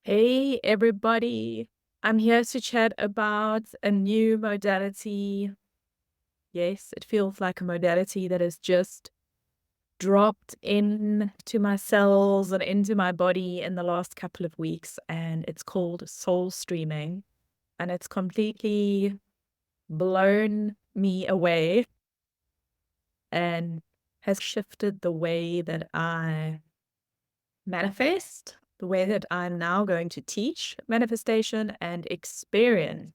Hey, everybody. I'm here to chat about a new modality. Yes, it feels like a modality that has just dropped into my cells and into my body in the last couple of weeks, and it's called soul streaming. And it's completely blown me away and has shifted the way that I manifest, the way that I'm now going to teach manifestation and experience.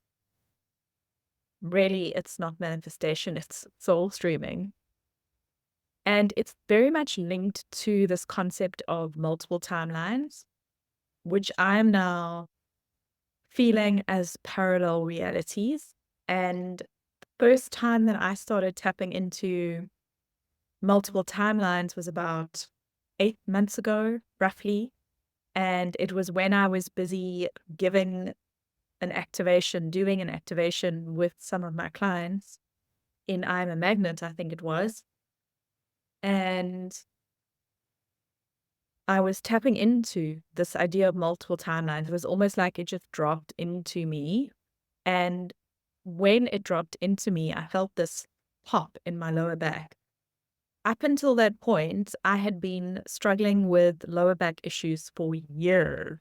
Really, it's not manifestation, it's soul streaming. And it's very much linked to this concept of multiple timelines, which I'm now feeling as parallel realities. And the first time that I started tapping into multiple timelines was about 8 months ago, roughly. And it was when I was busy doing an activation with some of my clients in I'm a Magnet, I think it was. And I was tapping into this idea of multiple timelines. It was almost like it just dropped into me. And when it dropped into me, I felt this pop in my lower back. Up until that point, I had been struggling with lower back issues for years.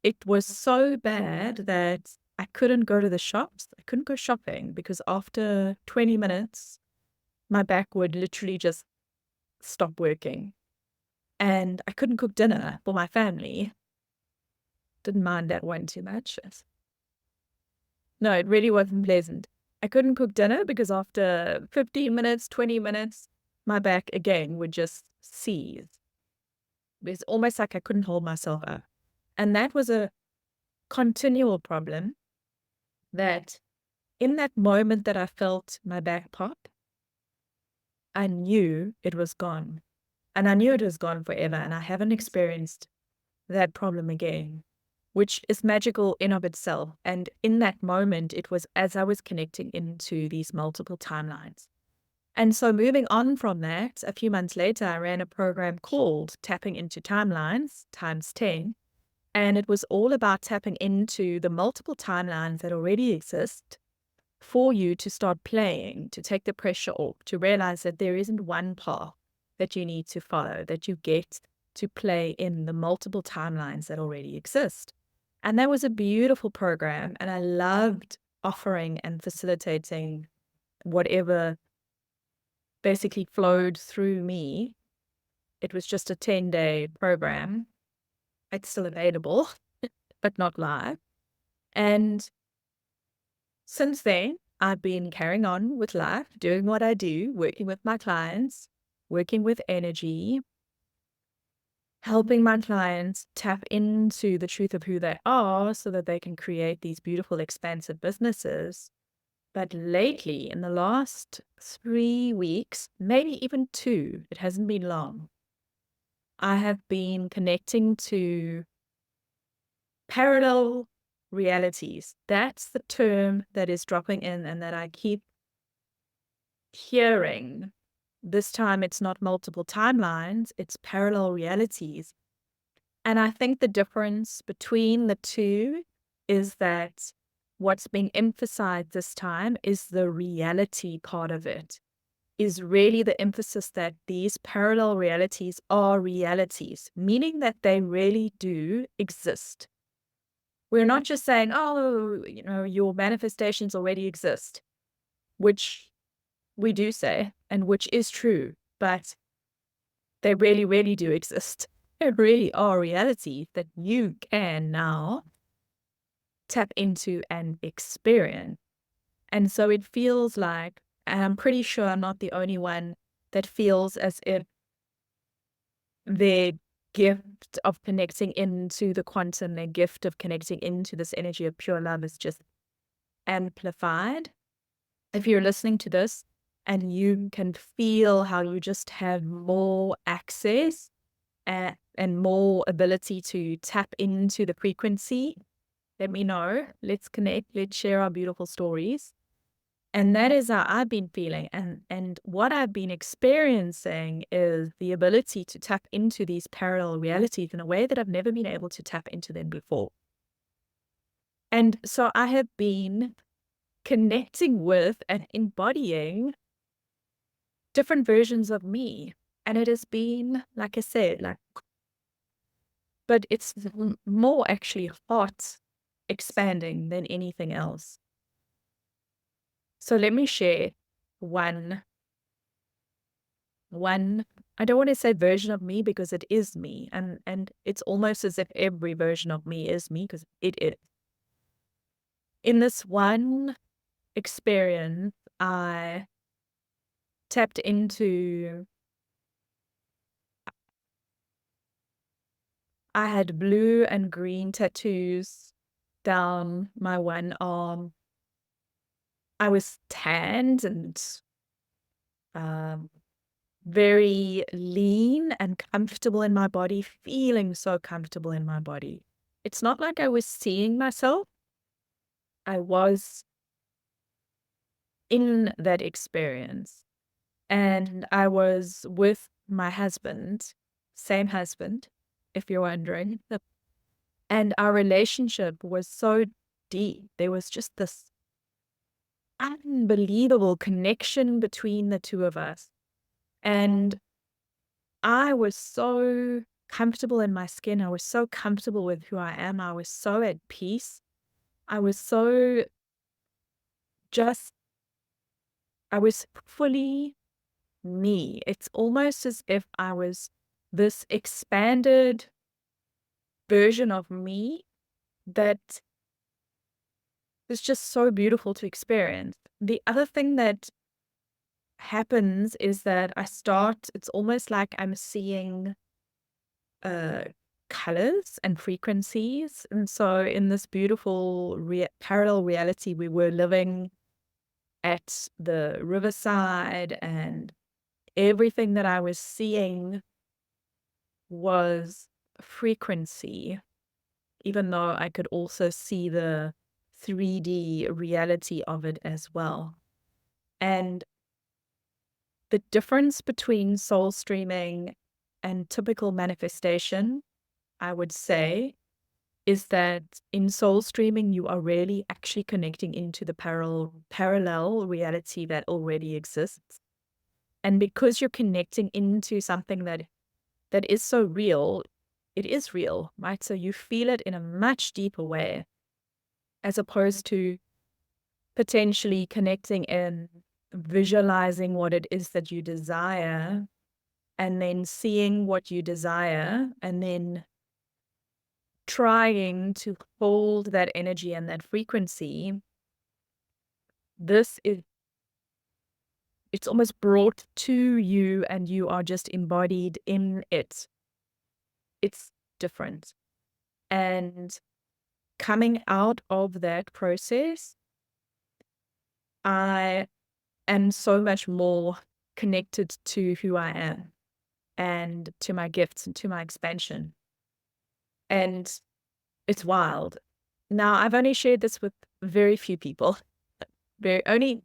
It was so bad that I couldn't go to the shops. I couldn't go shopping because after 20 minutes, my back would literally just stop working. And I couldn't cook dinner for my family. Didn't mind that one too much. No, it really wasn't pleasant. I couldn't cook dinner because after 15 minutes, 20 minutes, my back again would just seize. It's almost like I couldn't hold myself up. And that was a continual problem that in that moment that I felt my back pop, I knew it was gone. And I knew it was gone forever. And I haven't experienced that problem again, which is magical in of itself. And in that moment, it was as I was connecting into these multiple timelines. And so moving on from that, a few months later, I ran a program called Tapping into Timelines times 10. And it was all about tapping into the multiple timelines that already exist for you to start playing, to take the pressure off, to realize that there isn't one path that you need to follow, that you get to play in the multiple timelines that already exist. And that was a beautiful program. And I loved offering and facilitating whatever basically flowed through me. It was just a 10-day program. It's still available, but not live. And since then, I've been carrying on with life, doing what I do, working with my clients, working with energy, helping my clients tap into the truth of who they are so that they can create these beautiful, expansive businesses. But lately, in the last 3 weeks, maybe even 2, it hasn't been long, I have been connecting to parallel realities. That's the term that is dropping in and that I keep hearing. This time it's not multiple timelines, it's parallel realities. And I think the difference between the two is that what's being emphasized this time is the reality part of it, is really the emphasis that these parallel realities are realities, meaning that they really do exist. We're not just saying, oh, your manifestations already exist, which we do say, and which is true, but they really, really do exist. They really are realities that you can now tap into and experience. And so it feels like, and I'm pretty sure I'm not the only one that feels as if their gift of connecting into the quantum, their gift of connecting into this energy of pure love is just amplified. If you're listening to this and you can feel how you just have more access and more ability to tap into the frequency, let me know. Let's connect. Let's share our beautiful stories. And that is how I've been feeling. And what I've been experiencing is the ability to tap into these parallel realities in a way that I've never been able to tap into them before. And so I have been connecting with and embodying different versions of me. And it has been, like I said, like, but it's more actually heart expanding than anything else. So let me share one, I don't want to say version of me because it is me. And it's almost as if every version of me is me because it is. In this one experience, I tapped into, I had blue and green tattoos down my one arm. I was tanned and um, very lean and comfortable in my body, feeling so comfortable in my body. It's not like I was seeing myself. I was in that experience. And I was with my husband, same husband, if you're wondering. And our relationship was so deep. There was just this unbelievable connection between the two of us. And I was so comfortable in my skin. I was so comfortable with who I am. I was so at peace. I was so just, I was fully me. It's almost as if I was this expanded version of me that is just so beautiful to experience. The other thing that happens is that it's almost like I'm seeing uh, colors and frequencies. And so in this beautiful parallel reality, we were living at the riverside, and everything that I was seeing was frequency, even though I could also see the 3D reality of it as well. And the difference between soul streaming and typical manifestation, I would say, is that in soul streaming, you are really actually connecting into the parallel reality that already exists. And because you're connecting into something that is so real, it is real, right? So you feel it in a much deeper way, as opposed to potentially connecting in visualizing what it is that you desire and then seeing what you desire and then trying to hold that energy and that frequency. This is, it's almost brought to you and you are just embodied in it. It's different. And coming out of that process, I am so much more connected to who I am and to my gifts and to my expansion. And it's wild. Now, I've only shared this with very few people, only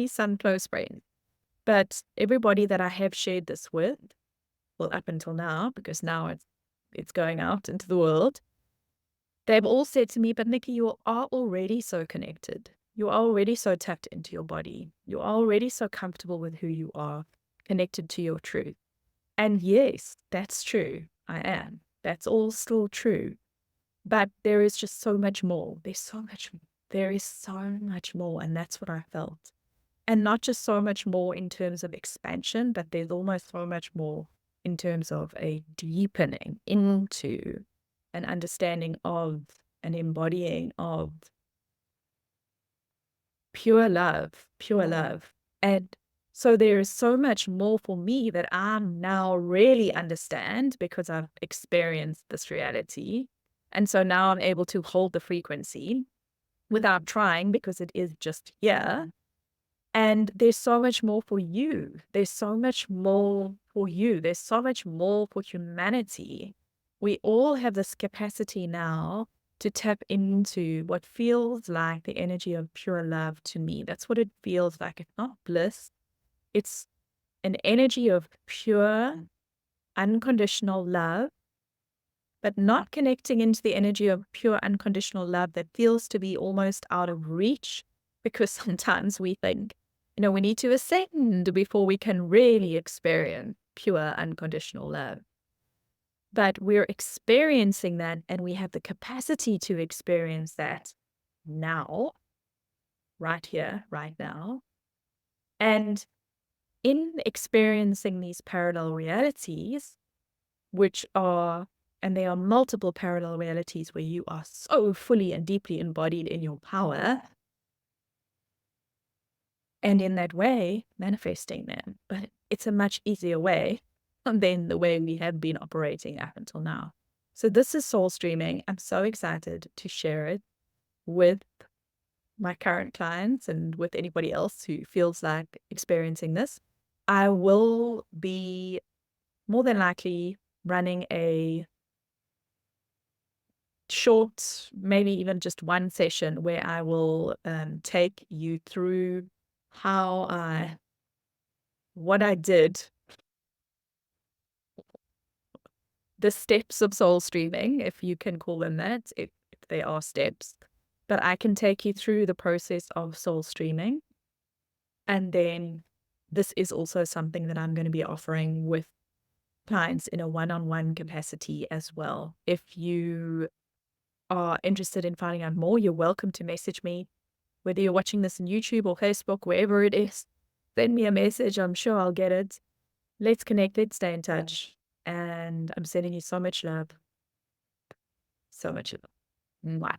some close friends. But everybody that I have shared this with, well, up until now, because now it's going out into the world, they've all said to me, but Nicky, you are already so connected. You are already so tapped into your body. You are already so comfortable with who you are, connected to your truth. And yes, that's true. I am. That's all still true. But there is just so much more. There is so much more. And that's what I felt. And not just so much more in terms of expansion, but there's almost so much more in terms of a deepening into an understanding of an embodying of pure love, pure love. And so there is so much more for me that I now really understand because I've experienced this reality. And so now I'm able to hold the frequency without trying because it is just here. And there's so much more for you. There's so much more for you. There's so much more for humanity. We all have this capacity now to tap into what feels like the energy of pure love to me. That's what it feels like. It's not bliss, it's an energy of pure, unconditional love, but not connecting into the energy of pure, unconditional love that feels to be almost out of reach. Because sometimes we think, we need to ascend before we can really experience pure, unconditional love. But we're experiencing that, and we have the capacity to experience that now, right here, right now. And in experiencing these parallel realities, which are, and there are multiple parallel realities where you are so fully and deeply embodied in your power, and in that way, manifesting them. But it's a much easier way than the way we have been operating up until now. So this is soul streaming. I'm so excited to share it with my current clients and with anybody else who feels like experiencing this. I will be more than likely running a short, maybe even just one session where I will take you through what I did, the steps of soul streaming, if you can call them that, if they are steps. But I can take you through the process of soul streaming. And then this is also something that I'm going to be offering with clients in a one-on-one capacity as well. If you are interested in finding out more, you're welcome to message me, whether you're watching this on YouTube or Facebook, wherever it is. Send me a message. I'm sure I'll get it. Let's connect. Let's stay in touch. And I'm sending you so much love. So much love. Mwah.